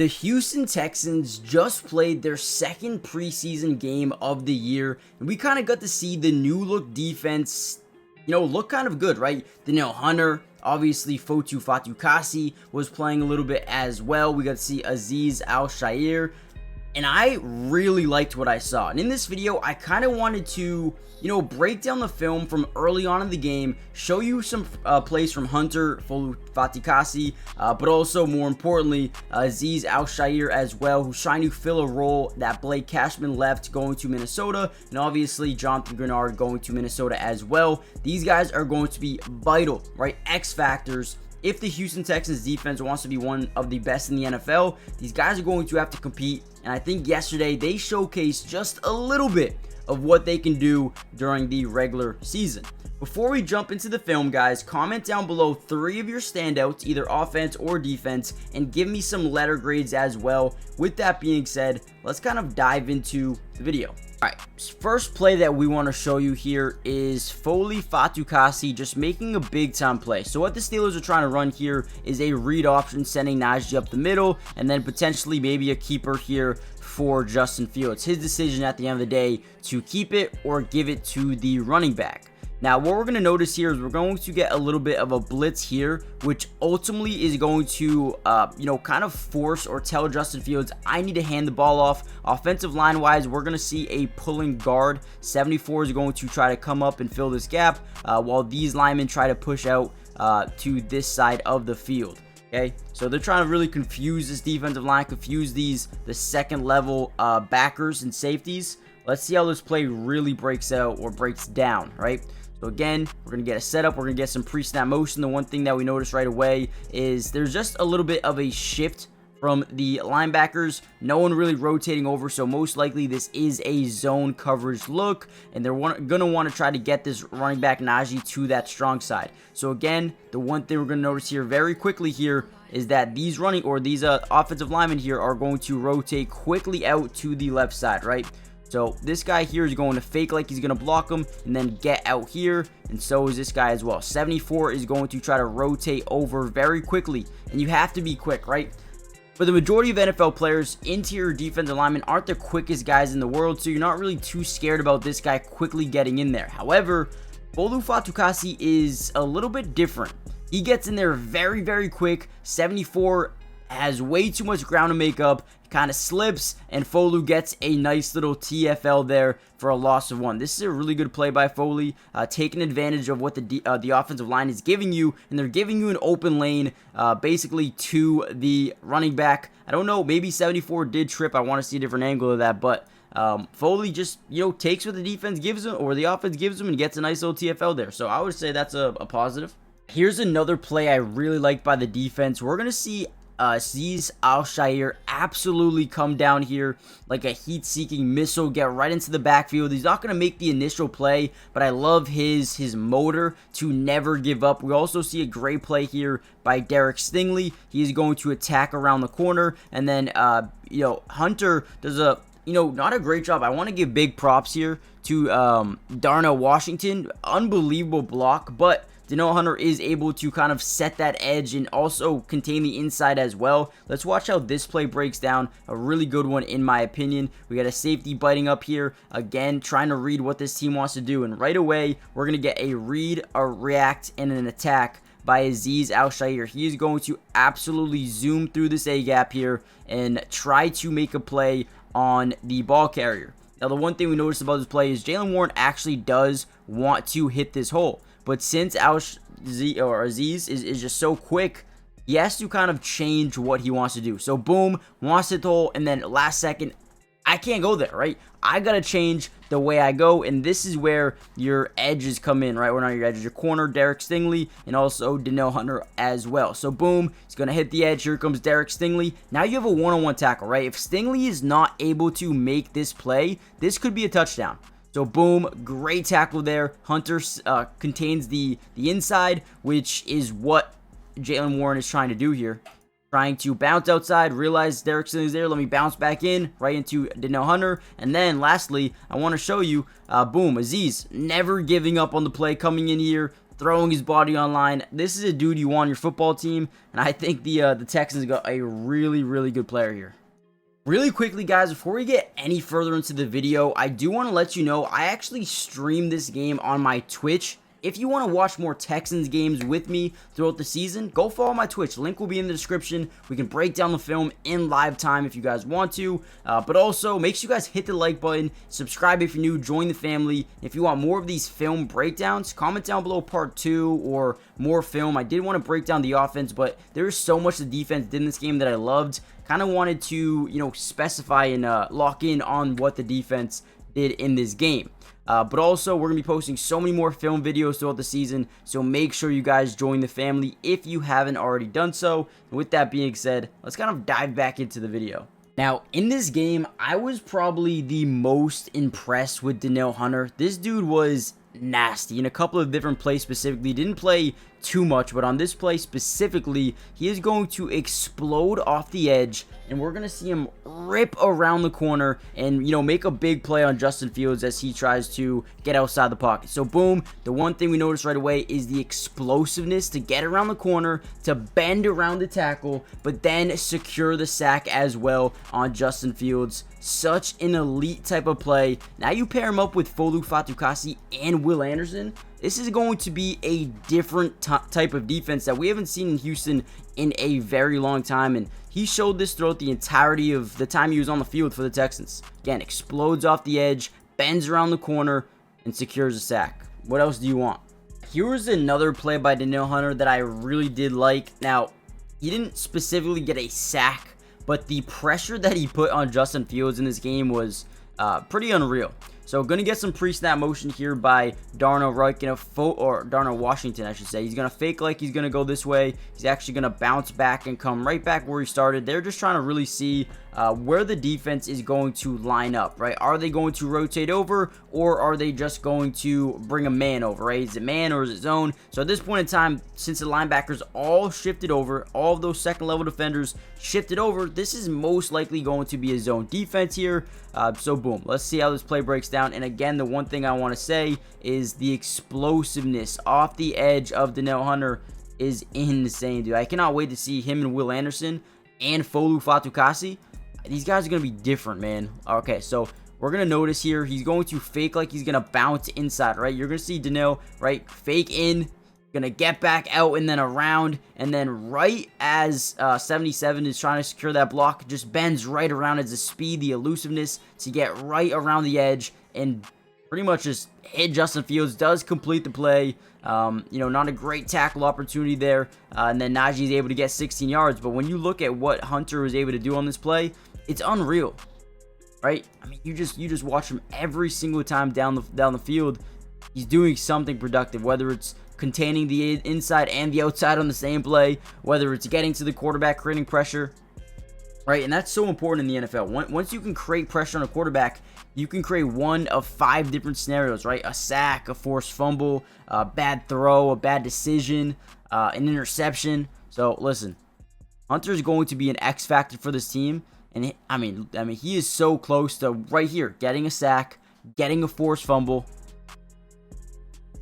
The Houston Texans just played their second preseason game of the year, and we kind of got to see the new look defense, look kind of good, right? Danielle Hunter, obviously Foley Fatukasi was playing a little bit as well. We got to see Aziz Al-Shaair, and I really liked what I saw. And in this video, I kind of wanted to, break down the film from early on in the game, show you some plays from Hunter, Foley Fatukasi, but also, more importantly, Aziz Al-Shaair as well, who's trying to fill a role that Blake Cashman left going to Minnesota, and obviously Jonathan Grenard going to Minnesota as well. These guys are going to be vital, right? X factors. If the Houston Texans defense wants to be one of the best in the NFL, these guys are going to have to compete. And I think yesterday they showcased just a little bit of what they can do during the regular season. Before we jump into the film, guys, comment down below 3 of your standouts, either offense or defense, and give me some letter grades as well. With that being said, let's kind of dive into the video. Alright, first play that we want to show you here is Foley Fatukasi just making a big time play. So what the Steelers are trying to run here is a read option, sending Najee up the middle, and then potentially maybe a keeper here for Justin Fields. His decision at the end of the day to keep it or give it to the running back. Now, what we're going to notice here is we're going to get a little bit of a blitz here, which ultimately is going to, kind of force or tell Justin Fields, I need to hand the ball off. Offensive line-wise, we're going to see a pulling guard. 74 is going to try to come up and fill this gap, while these linemen try to push out to this side of the field. Okay, so they're trying to really confuse this defensive line, confuse the second level backers and safeties. Let's see how this play really breaks out or breaks down, right? So again, we're going to get a setup. We're going to get some pre-snap motion. The one thing that we notice right away is there's just a little bit of a shift from the linebackers. No one really rotating over, so most likely this is a zone coverage look, and they're going to want to try to get this running back Najee to that strong side. So again, the one thing we're going to notice here very quickly here is that these offensive linemen here are going to rotate quickly out to the left side, right? So this guy here is going to fake like he's going to block him and then get out here, and so is this guy as well. 74 is going to try to rotate over very quickly, and you have to be quick, right? For the majority of NFL players, interior defensive linemen aren't the quickest guys in the world, so you're not really too scared about this guy quickly getting in there. However, Foley Fatukasi is a little bit different. He gets in there very, very quick. 74 has way too much ground to make up, kind of slips, and Foley gets a nice little TFL there for a loss of 1. This is a really good play by Foley, taking advantage of what the offensive line is giving you, and they're giving you an open lane basically to the running back. I don't know, maybe 74 did trip. I want to see a different angle of that, but Foley just, takes what the defense gives him or the offense gives him and gets a nice little TFL there. So I would say that's a positive. Here's another play I really like by the defense. We're going to see Aziz Al-Shaair absolutely come down here like a heat-seeking missile, get right into the backfield. He's not going to make the initial play, but I love his motor to never give up. We also see a great play here by Derek Stingley. He is going to attack around the corner, and then Hunter does a not a great job. I want to give big props here to Darnell Washington. Unbelievable block, but Danielle Hunter is able to kind of set that edge and also contain the inside as well. Let's watch how this play breaks down. A really good one in my opinion. We got a safety biting up here. Again, trying to read what this team wants to do. And right away, we're going to get a read, a react, and an attack by Aziz Al-Shaair. He is going to absolutely zoom through this A-gap here and try to make a play on the ball carrier. Now, the one thing we noticed about this play is Jaylen Warren actually does want to hit this hole. But since Aziz is just so quick, he has to kind of change what he wants to do. So boom, wants to hit the hole, and then last second, I can't go there, right? I got to change the way I go, and this is where your edges come in, right? Well, not your edges, your corner, Derek Stingley, and also Danielle Hunter as well. So boom, he's going to hit the edge. Here comes Derek Stingley. Now you have a one-on-one tackle, right? If Stingley is not able to make this play, this could be a touchdown. So boom, great tackle there. Hunter contains the inside, which is what Jaylen Warren is trying to do here. Trying to bounce outside, realize Derek Stingley is there. Let me bounce back in, right into Danielle Hunter. And then lastly, I want to show you, boom, Aziz never giving up on the play, coming in here, throwing his body online. This is a dude you want on your football team, and I think the Texans got a really, really good player here. Really quickly, guys, before we get any further into the video, I do want to let you know I actually stream this game on my Twitch. If you want to watch more Texans games with me throughout the season, go follow my Twitch. Link will be in the description. We can break down the film in live time if you guys want to. But also, make sure you guys hit the like button. Subscribe if you're new. Join the family. If you want more of these film breakdowns, comment down below part 2 or more film. I did want to break down the offense, but there's so much the defense did in this game that I loved. Kind of wanted to, specify and lock in on what the defense did in this game. But also, we're going to be posting so many more film videos throughout the season, so make sure you guys join the family if you haven't already done so. And with that being said, let's kind of dive back into the video. Now, in this game, I was probably the most impressed with Danielle Hunter. This dude was nasty in a couple of different plays specifically. Didn't play too much, but on this play specifically, he is going to explode off the edge, and we're going to see him rip around the corner and, make a big play on Justin Fields as he tries to get outside the pocket. So, boom, the one thing we notice right away is the explosiveness to get around the corner, to bend around the tackle, but then secure the sack as well on Justin Fields. Such an elite type of play. Now you pair him up with Foley Fatukasi and Will Anderson. This is going to be a different type of defense that we haven't seen in Houston in a very long time, and he showed this throughout the entirety of the time he was on the field for the Texans. Again, explodes off the edge, bends around the corner, and secures a sack. What else do you want? Here's another play by Danielle Hunter that I really did like. Now, he didn't specifically get a sack, but the pressure that he put on Justin Fields in this game was pretty unreal. So, going to get some pre-snap motion here by Darnell Darnell Washington, I should say. He's going to fake like he's going to go this way. He's actually going to bounce back and come right back where he started. They're just trying to really see where the defense is going to line up, right? Are they going to rotate over, or are they just going to bring a man over, right? Is it man or is it zone? So at this point in time, since the linebackers all shifted over, all of those second-level defenders shifted over, this is most likely going to be a zone defense here. So boom, let's see how this play breaks down. And again, the one thing I want to say is the explosiveness off the edge of Danielle Hunter is insane, dude. I cannot wait to see him and Will Anderson and Foley Fatukasi. These guys are going to be different, man. Okay, so we're going to notice here, he's going to fake like he's going to bounce inside, right? You're going to see Danielle, right, fake in, going to get back out and then around, and then right as 77 is trying to secure that block, just bends right around as the speed, the elusiveness to get right around the edge and pretty much just hit Justin Fields. Does complete the play. Not a great tackle opportunity there, and then Najee is able to get 16 yards. But when you look at what Hunter was able to do on this play, it's unreal, right? I mean, you just watch him every single time down the field. He's doing something productive, whether it's containing the inside and the outside on the same play, whether it's getting to the quarterback, creating pressure, right? And that's so important in the NFL. Once you can create pressure on a quarterback, you can create one of 5 different scenarios, right? A sack, a forced fumble, a bad throw, a bad decision, an interception. So listen, Hunter is going to be an X factor for this team, and I mean, he is so close to right here, getting a sack, getting a forced fumble.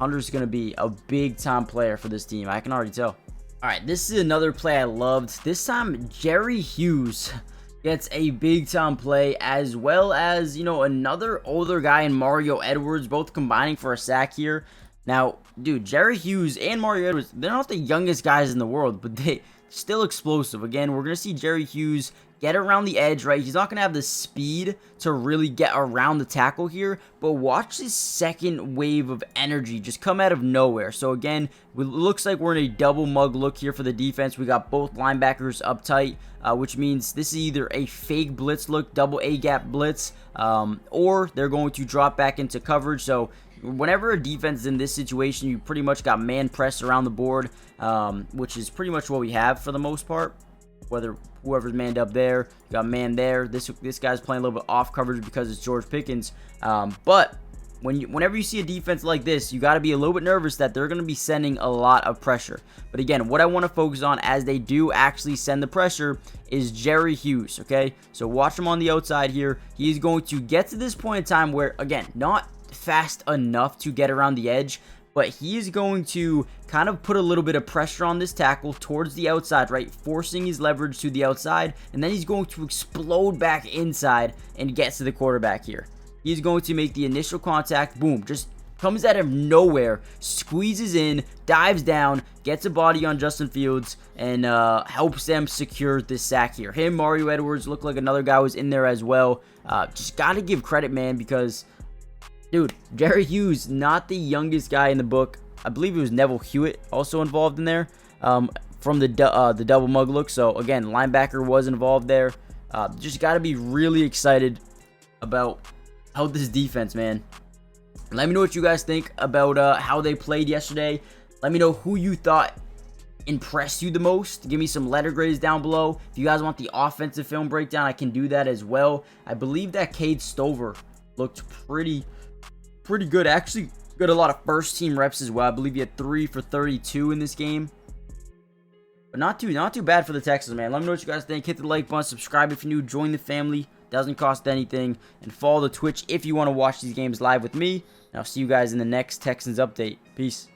Hunter's going to be a big-time player for this team. I can already tell. All right, this is another play I loved. This time, Jerry Hughes gets a big-time play, as well as, another older guy in Mario Edwards, both combining for a sack here. Now, dude, Jerry Hughes and Mario Edwards, they're not the youngest guys in the world, but they still explosive. Again, we're going to see Jerry Hughes get around the edge, right? He's not going to have the speed to really get around the tackle here, but watch this second wave of energy just come out of nowhere. So again, it looks like we're in a double mug look here for the defense. We got both linebackers up tight, which means this is either a fake blitz look, double A-gap blitz, or they're going to drop back into coverage. So whenever a defense is in this situation, you pretty much got man press around the board, which is pretty much what we have for the most part. Whether whoever's manned up there, you got man there. This guy's playing a little bit off coverage because it's George Pickens. But whenever you see a defense like this, you got to be a little bit nervous that they're going to be sending a lot of pressure. But again, what I want to focus on as they do actually send the pressure is Jerry Hughes, okay? So watch him on the outside here. He's going to get to this point in time where, again, not fast enough to get around the edge, but but he is going to kind of put a little bit of pressure on this tackle towards the outside, right? Forcing his leverage to the outside, and then he's going to explode back inside and get to the quarterback here. He's going to make the initial contact, boom, just comes out of nowhere, squeezes in, dives down, gets a body on Justin Fields, and helps them secure this sack here. Him, Mario Edwards, looked like another guy was in there as well. Just got to give credit, man, because, dude, Jerry Hughes, not the youngest guy in the book. I believe it was Neville Hewitt also involved in there from the double mug look. So, again, linebacker was involved there. Just got to be really excited about how this defense, man. Let me know what you guys think about how they played yesterday. Let me know who you thought impressed you the most. Give me some letter grades down below. If you guys want the offensive film breakdown, I can do that as well. I believe that Cade Stover looked pretty good. Actually got a lot of first team reps as well. I believe he had 3 for 32 in this game. But not too bad for the Texans, man. Let me know what you guys think. Hit the like button, subscribe if you're new, join the family. Doesn't cost anything. And follow the Twitch if you want to watch these games live with me. And I'll see you guys in the next Texans update. Peace.